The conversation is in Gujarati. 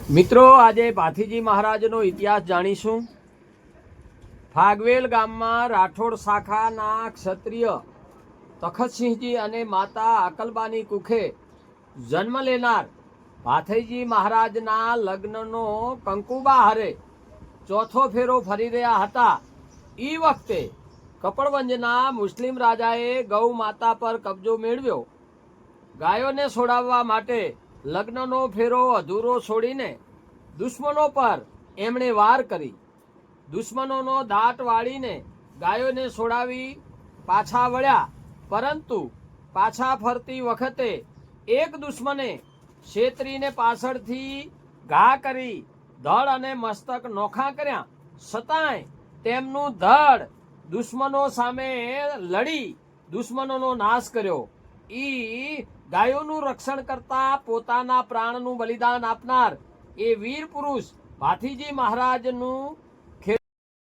મિત્રો આજે ભાથીજી મહારાજનો ઇતિહાસ જાણીશું। ફાગવેલ ગામમાં રાઠોડ શાખાના ક્ષત્રિય તખતસિંહજી અને માતા અકલબાની કુખે જન્મ લેનાર ભાથીજી મહારાજના લગ્નનો કંકુબા હારે ચોથો ફેરો ફરી રહ્યા હતા। એ વખતે કપડવંજના મુસ્લિમ રાજાએ ગૌ માતા પર કબજો મેળવ્યો। ગાયોને છોડાવવા માટે લગ્નનો ફેરો અધૂરો છોડીને દુશ્મનો પર એમણે વાર કરી। દુશ્મનોનો દાટ વાળીને ગાયોને છોડાવી પાછા વળ્યા, પરંતુ પાછા ફરતી વખતે એક દુશ્મને છેતરીને પાછળથી ઘા કરી ધડ અને મસ્તક નોખા કર્યા, છતાંય તેમનું ધડ દુશ્મનો સામે લડી દુશ્મનોનો નાશ કર્યો। ઈ ગાયોનું રક્ષણ કરતા પોતાના પ્રાણનું બલિદાન આપનાર એ વીર પુરુષ ભાથીજી મહારાજનું